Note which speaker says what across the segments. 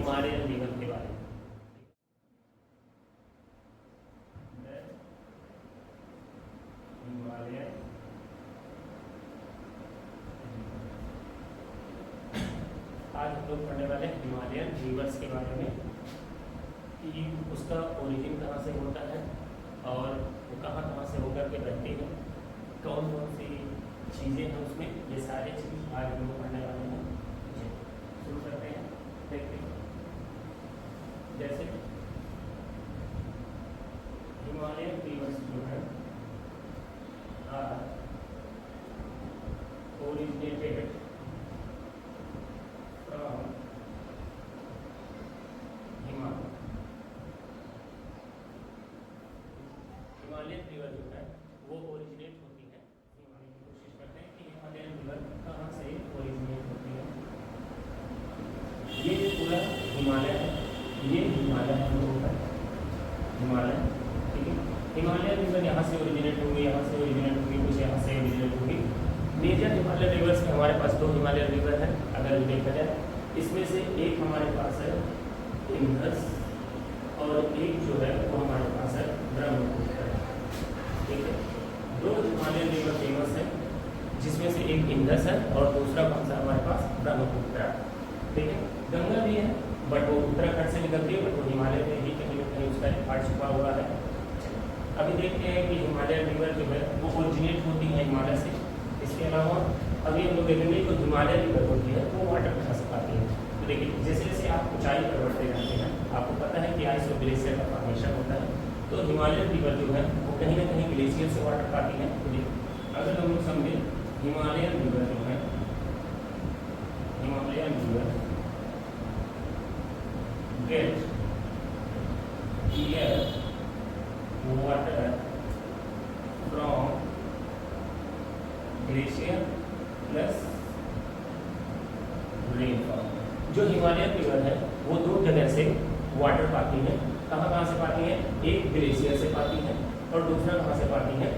Speaker 1: Himalayan river के बारे में। हिमालयन आज हम लोग पढ़ने वाले हिमालयन रिवर्स के बारे में कि उसका ओरिजिन कहाँ से होता है और वो कहाँ कहाँ से होकर के बहती है, कौन कौन सी चीज़ें हैं उसमें, ये सारे चीज़ आज हम लोग पढ़ने वाले हैं। शुरू करते हैं, देखते हैं। जैसे हिमालयन रिवर्स जो है originated from Himalaya. Himalayan river जो है वो ओरिजिनेट होती है हिमालय की। कोशिश करते हैं कि हिमालयन रिवर कहाँ से ओरिजिनेट होती है। ये पूरा हिमालय है, ये हिमालय हम लोगों का हिमालय, ठीक है। हिमालयन रिवर यहाँ से ओरिजिनेट होंगी, यहाँ से ओरिजिनेट होंगी, कुछ यहाँ से ओरिजिनेट होंगी। मेजर हिमालयन रिवर्स में हमारे पास 2 हिमालयन रिवर है अगर देखा जाए। इसमें से एक हमारे पास है इंडस और एक जो है वो हमारे पास है ब्रह्मपुत्र, ठीक है। 2 हिमालयन रिवर फेमस है जिसमें से एक इंडस है और दूसरा कौन सा हमारे पास ब्रह्मपुत्र, ठीक है। गंगा भी है बट वो उत्तराखंड से निकलती है, बट वो हिमालय में ही कहीं ना कहीं उसका पार्ट छुपा हुआ है। अभी देखते हैं कि हिमालयन रिवर जो है वो ओरिजिनेट होती है हिमालय से। इसके अलावा अभी हम लोग देखेंगे जो हिमालयन रिवर होती है वो वाटर कहाँ से पाती है। तो देखिए जैसे जैसे आप ऊंचाई पर बढ़ते जाते हैं आपको पता है कि आइस और ग्लेशियर का फॉर्मेशन होता है, तो हिमालयन रिवर जो है वो कहीं ना कहीं ग्लेशियर से वाटर पाती है। तो अगर हम लोग समझे हिमालयन रिवर जो है, Himalayan river get water from glacier plus rainfall. जो हिमालयन रिवर है वो 2 जगह से वाटर पाती है। कहाँ कहाँ से पाती है? एक ग्लेशियर से पाती है और दूसरा कहाँ से पाती है?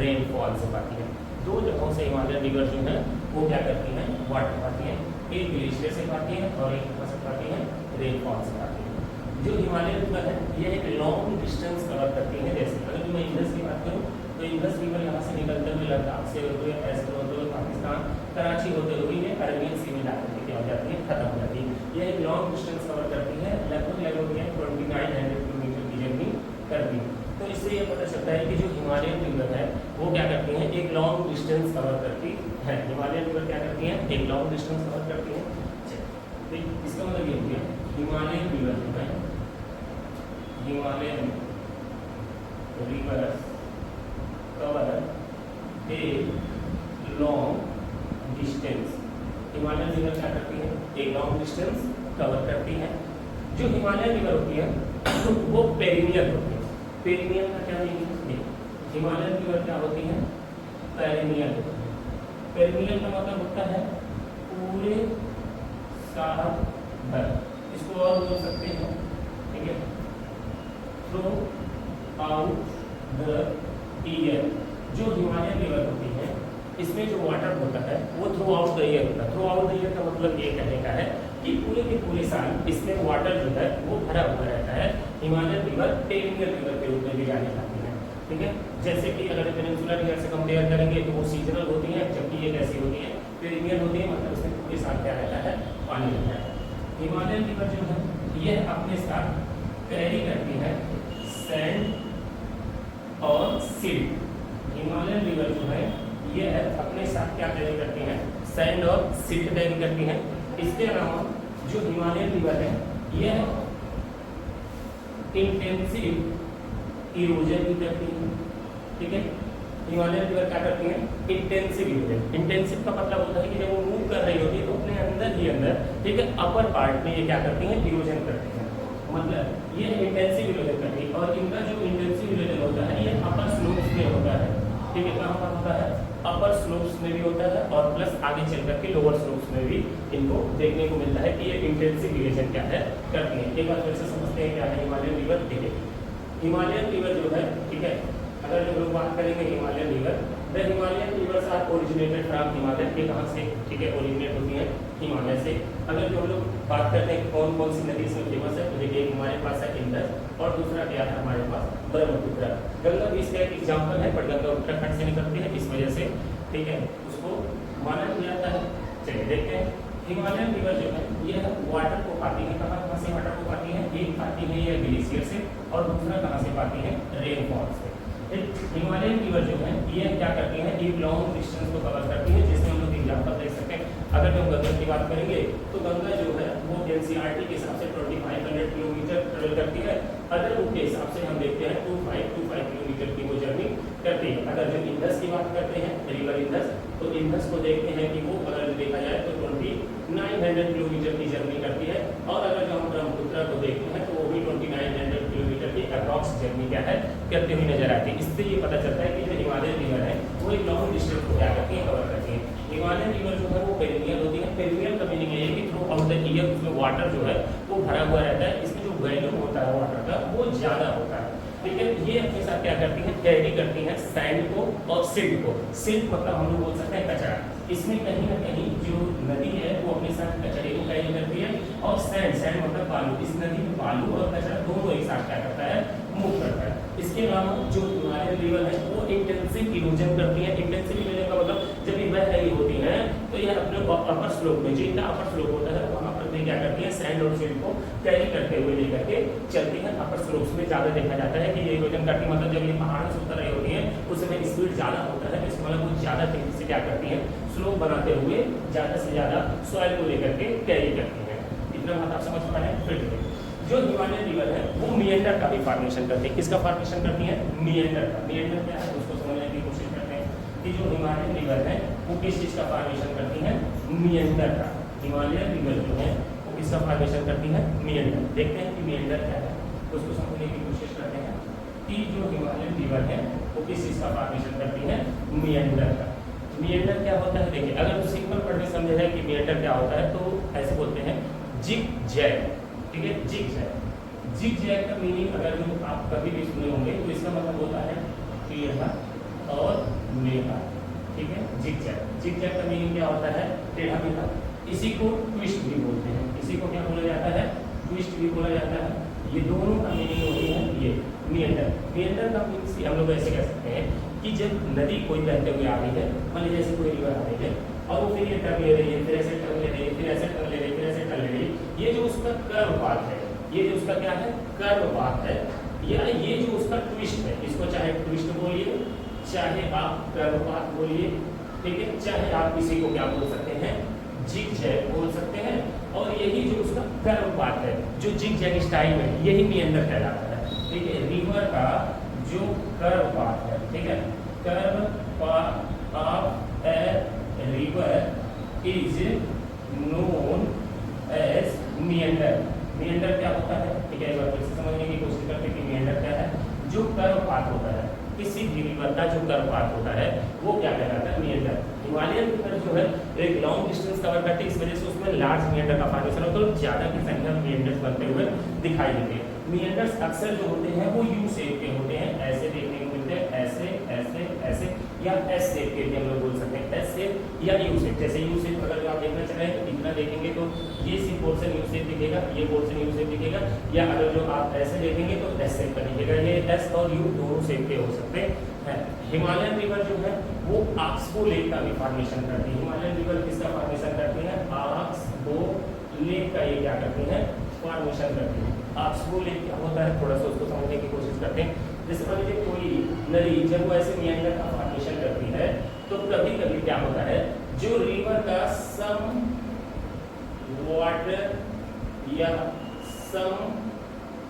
Speaker 1: रेनफॉल से पाती है। 2 जगहों से हिमालयन रिवर जो है वो क्या करती है? वाटर पाती है। एक ग्लेशियर से पाती है और एक कहाँ से पाती है? रेनफॉल से पाती है। जो हिमालयन रिवर है ये एक लॉन्ग डिस्टेंस कवर करती है। जैसे अगर मैं इंडस की बात करूँ तो इंडस रिवर यहाँ से निकलते हुए लद्दाख से होते हुए ऐसे होते हुए पाकिस्तान कराची होते हुए ये अरबियन सी में जाकर के क्या हो जाती है? खत्म हो जाती है। ये एक लॉन्ग डिस्टेंस कवर करती है, लगभग 2900 किलोमीटर की जर्नी करती है। तो इससे ये पता चलता है कि जो हिमालयन रिवर है वो क्या करती है? एक लॉन्ग डिस्टेंस कवर करती है। हिमालयन रिवर क्या करती है? एक लॉन्ग डिस्टेंस कवर करती है। तो इसका मतलब ये हो गया हिमालयन रिवर जो है, Himalayan river cover a long distance. Himalayan river क्या करती है? एक लॉन्ग डिस्टेंस कवर करती है। जो हिमालयन रिवर होती है वो पेरिनियल होती है। पेरिनियल का क्या मीनिंग है? हिमालयन रिवर क्या होती है? पेरिनियल होती है। पेरिनियल का मतलब होता है पूरे साल भर। इसको और बोल सकते हैं, ठीक है, थ्रू आउट द ईयर। जो हिमालयन रिवर होती है इसमें जो वाटर होता है वो थ्रू आउट द ईयर होता है। थ्रू आउट द ईयर का मतलब ये कहने का है कि पूरे के पूरे साल इसमें वाटर जो है वो भरा हुआ रहता है। हिमालयन रिवर पेरिनियल रिवर के रूप में भी जानी जाती है, ठीक है। जैसे कि अगर पेनिनसुलर रिवर से कंपेयर करेंगे तो वो सीजनल होती है, जबकि ये कैसी होती है? पेरिनियल होती है, मतलब इसमें पूरे साल क्या रहता है? पानी रहता है। हिमालयन रिवर जो है ये अपने साथ कैरी करती है सैंड और सिल्ट। हिमालयन रिवर जो है ये अपने साथ क्या कैरी करती है? सैंड और सिल्ट कैरी करती है। इसके अलावा जो हिमालयन रिवर है ये इंटेंसिव इरोजन भी करती है, ठीक है। हिमालयन रिवर क्या करती है? Intensive erosion. इंटेंसिव का मतलब होता है कि जब वो मूव कर रही होती है तो अपने अंदर ही अंदर, ठीक है, अपर पार्ट में ये क्या करती है? इरोजन करती है। मतलब ये इंटेंसिव इरोजन करती है और इनका जो इंटेंसिव इरोजन होता है ये अपर स्लोप्स में होता है, ठीक है। कहाँ पर होता है? अपर स्लोप्स में भी होता है और प्लस आगे चल करके लोअर स्लोप्स में भी इनको देखने को मिलता है कि ये इंटेंसिव इरोजन क्या है करती है। एक बार फिर से समझते हैं क्या है हिमालयन रिवर। ठीक है, हिमालयन रिवर जो है, ठीक है, अगर जो लोग बात करेंगे Himalayan river the Himalayan rivers are originated from Himalaya, ये कहाँ से, ठीक है, ओरिजिनेट होती है हिमालय से। अगर जो हम लोग बात करते हैं कौन कौन सी नदी इसमें फेमस है, तो देखिए हमारे पास है इंडस और दूसरा क्या है हमारे पास ब्रह्मपुत्र। गंगा भी इसका एक एग्जाम्पल है, पर गंगा उत्तराखंड से निकलती है, इस वजह से ठीक है उसको माना जाता है। चलिए देखते हैं, हिमालयन रिवर जो है ये वाटर को पाती है, कहाँ से वाटर को पाती है, एक पाती है ये ग्लेशियर से और दूसरा कहाँ से पाती है, रेनफॉल से। हिमालयन रिवर जो है ये क्या करती है, एक लॉन्ग डिस्टेंस को कवर करती है, जिसमें हम लोग एग्जाम्पल देख सकते हैं। अगर जो गंगा की बात करेंगे तो गंगा जो है वो एनसीईआरटी के हिसाब से 2500 किलोमीटर ट्रेवल करती है। अदर रूट के हिसाब से हम देखते हैं 2525 किलोमीटर की वो जर्नी करती है। अगर जो इंडस की बात करते हैं, रिवर इंडस, तो इंडस को देखते हैं कि वो अगर देखा जाए तो 2900 किलोमीटर की जर्नी करती है। और अगर जो हम ब्रह्मपुत्र को देखते हैं तो वो भी 2900 किलोमीटर की अप्रॉक्स जर्नी क्या है करती हुई नजर आती है। इससे ये पता चलता है कि जो हिमालयन रिवर है वो एक लॉन्ग डिस्टेंस को क्या करती है, कवर करती है। हिमालयन रिवर जो है वो पेरिनियल होती है। पेरिनियल का मीनिंग ये है कि थ्रू आउट द ईयर उसमें वाटर जो है वो भरा हुआ रहता है, इसमें जो वॉल्यूम होता है वाटर का वो ज़्यादा होता है। ठीक है, ये अपने साथ क्या करती है, कैरी करती है सैंड को और सिल्ट को। सिल्ट मतलब हम लोग बोल सकते हैं कचरा। इसमें कहीं ना कहीं जो नदी है वो अपने साथ कचरे को कैरी करती है, और सैंड, सैंड मतलब बालू, इस नदी में बालू और कचरा दोनों एक साथ क्या करता है, मूव करता है। इसके अलावा जो हिमालयन रिवर है वो इंटेंसिव इरोजन करती है। इंटेंसिव इरोजन का मतलब जब ये बह रही होती है तो यह अपने अपर स्लोप में, जो इनका अपर स्लोप होता है वहाँ पर भी क्या करती है, सैंड और सिल्ट को कैरी करते हुए लेकर के चलती है। अपर स्लोप्स में ज़्यादा देखा जाता है कि ये इरोजन करती है, मतलब जब ये पहाड़ से उतर रही होती है उस समय स्पीड ज़्यादा होता है, इसका मतलब वो ज़्यादा तेजी से क्या करती है, स्लोप बनाते हुए ज़्यादा से ज़्यादा सॉइल को लेकर के कैरी करती है। इतना बात आप समझ पा रहे हैं। फिर जो हिमालयन रिवर है वो मिएंडर का भी फॉर्मेशन करती है। किसका फॉर्मेशन करती है, मिएंडर का। मिएंडर क्या है उसको समझने की कोशिश करते हैं कि जो हिमालयन रिवर है वो किस चीज़ का फॉर्मेशन करती है, मिएंडर का। हिमालयन रिवर जो है वो किसका फॉर्मेशन करती है, मिएंडर। देखते हैं कि मिएंडर क्या है, उसको समझने की कोशिश करते हैं कि जो हिमालयन रिवर है वो किस चीज़ का फॉर्मेशन करती है, मिएंडर का। मिएंडर क्या होता है, देखिए अगर तो सिंपल पढ़ के समझे है कि मिएंडर क्या होता है तो ऐसे बोलते हैं जिग जैग। ठीक है, जिग जैग। जिग जैग का मीनिंग अगर जो आप कभी भी सुने होंगे तो इसका मतलब होता है टेढ़ा और मेढ़ा। ठीक है, जिग जैग। जिग जैग का मीनिंग क्या होता है, टेढ़ा मेढ़ा। इसी को ट्विस्ट भी बोलते हैं। इसी को क्या बोला जाता है, ट्विस्ट भी बोला जाता है। ये दोनों का मीनिंग होती है ये मिएंडर। मिएंडर का मीनिंग हम लोग ऐसे कह सकते हैं कि जब नदी कोई बहते हुए आ रही है, मान लीजिए जैसे कोई रिवर आ रही है और वो फिर ये टर्न ले रही है, फिर ऐसे टर्न ले रही है, फिर ऐसे टर्न ले रही है, फिर ऐसे टर्न ले रही है, ये जो उसका कर्व पाथ है, ये जो उसका क्या है, कर्व पाथ है, या ये जो उसका ट्विस्ट है, इसको चाहे ट्विस्ट बोलिए, चाहे आप कर्व पाथ बोलिए, ठीक है, चाहे आप इसी को क्या बोल सकते हैं, जिग जैग बोल सकते हैं। और यही जो उसका कर्व पाथ है, जो जिग जैग स्टाइल में, यही मिएंडर कहलाता है। ठीक है, रिवर का जो कर्व पाथ है, ठीक है, curve path of a river is known as meander. Meander क्या होता है, ठीक है, एक बार फिर से समझने की कोशिश करते हैं कि मिएंडर क्या है। जो कर्व पाथ होता है, किसी भी रिवर का जो कर्व पाथ होता है वो क्या कहलाता है, मिएंडर। हिमालयन रिवर जो है एक लॉन्ग डिस्टेंस कवर करती है, इस वजह से उसमें लार्ज मिएंडर का फॉर्मेशन होता है, तो ज़्यादा की संख्या में मिएंडर्स बनते हुए दिखाई देते हैं। मिएंडर्स अक्सर जो होते हैं वो यू शेप के होते हैं, ऐसे देखने को मिलते हैं, ऐसे ऐसे ऐसे, या एस शेप के भी हम लोग बोल सकते हैं, एस शेप या यू शेप। जैसे यू शेप अगर जो आप देखना चाह रहे हैं तो इतना देखेंगे तो ये सी पोर्शन यू शेप दिखेगा, ये पोर्शन यू शेप दिखेगा, या अगर जो आप ऐसे देखेंगे तो एस शेप का दिखेगा। ये एस और यू दोनों शेप के हो सकते हैं। हिमालयन रिवर जो है वो ऑक्सबो लेक का भी फॉर्मेशन करती है। हिमालयन रिवर किसका फॉर्मेशन करती है, ऑक्सबो लेक का ये क्या करती है, फॉर्मेशन करती है। ऑक्सबो लेक क्या होता है, थोड़ा सा उसको समझने की कोशिश करते हैं। जैसे मान लीजिए कोई नदी जब वो ऐसे मिएंडर का फॉर्मेशन करती है तो कभी कभी क्या होता है, जो रिवर का सम वाटर या some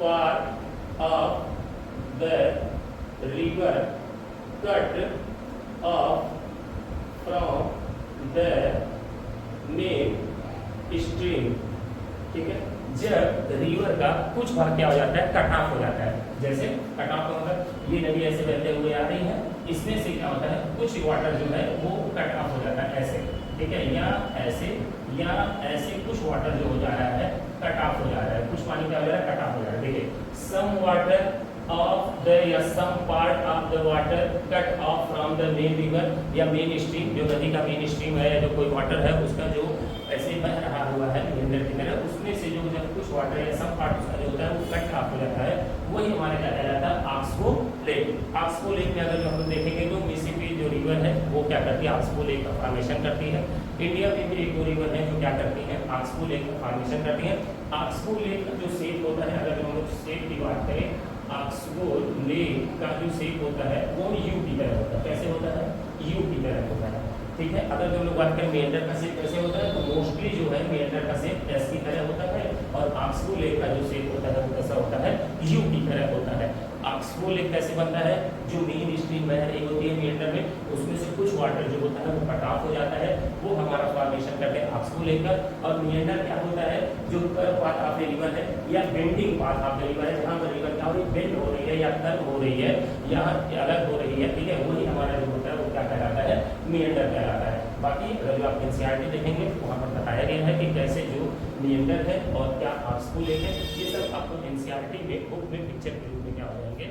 Speaker 1: part of the river cut off from the main stream. ठीक है, जब रिवर का कुछ भाग क्या हो जाता है, कट ऑफ हो जाता है। जैसे कट ऑफ का मतलब ये नदी ऐसे बहते हुए आ रही है, इसमें से क्या होता है, कुछ वाटर जो है वो कट ऑफ हो जाता है ऐसे, ठीक है, या ऐसे कुछ वाटर जो हो जा रहा है कट ऑफ हो जा रहा है, कुछ पानी क्या हो जा रहा है, कट ऑफ हो जा रहा है। देखिए सम वाटर ऑफ द या some part of the water cut off from the main river या मेन स्ट्रीम, जो नदी का मेन स्ट्रीम है या जो कोई वाटर है उसका जो ऐसे बह रहा हुआ है मेंढर की तरह, उसमें से जो जब कुछ वाटर या सम पार्ट उसका जो होता है वो कट ऑफ हो जाता है, वही हमारे क्या कहलाता है, ऑक्सबो लेक। ऑक्सबो लेक में अगर हम लोग देखेंगे तो मिसिसिपी जो रिवर है वो क्या करती है, ऑक्सबो लेक का फॉर्मेशन करती है। इंडिया में भी एक दो रिवर है जो क्या करती है, ऑक्सबो लेक का फॉर्मेशन करती है। ऑक्सबो लेक का जो शेप होता है, अगर हम लोग शेप की बात करें, ऑक्सबो लेक का जो शेप होता है वो यू की तरह होता है। कैसे होता है, यू की तरह होता है, ठीक है। अगर हम लोग बात करें मेंढर का शेप कैसे होता है, तो मोस्टली जो है मेंढर का शेप एस की तरह होता है, और ऑक्सबो लेक का जो शेप होता है वो कैसा होता है, यू की तरह होता है। ऑक्सबो लेक कैसे बनता है, जो मेन स्ट्रीम बह रही होती है मेंढर में, उसमें से कुछ वाटर जो होता है वो कट ऑफ हो जाता है, वो हमारा फॉर्मेशन करते हैं ऑक्सबो लेक का। और मेंढर क्या होता है, जो curve path of the river है या bending path of the river है, जहाँ पर रिवर क्या हो रही है, बेंड हो रही है या कर्व हो रही है या अलग हो रही है, ठीक है, वही हमारा जो होता है वो क्या कहलाता है, मेंढर कहलाता है। बाकी अगर आप एनसीईआरटी देखेंगे तो वहाँ पर बताया गया है कि कैसे जो मेंढर है और क्या ऑक्सबो लेक है, ये सब आपको एनसीईआरटी में बुक में पिक्चर के रूप में क्या हो जाएंगे।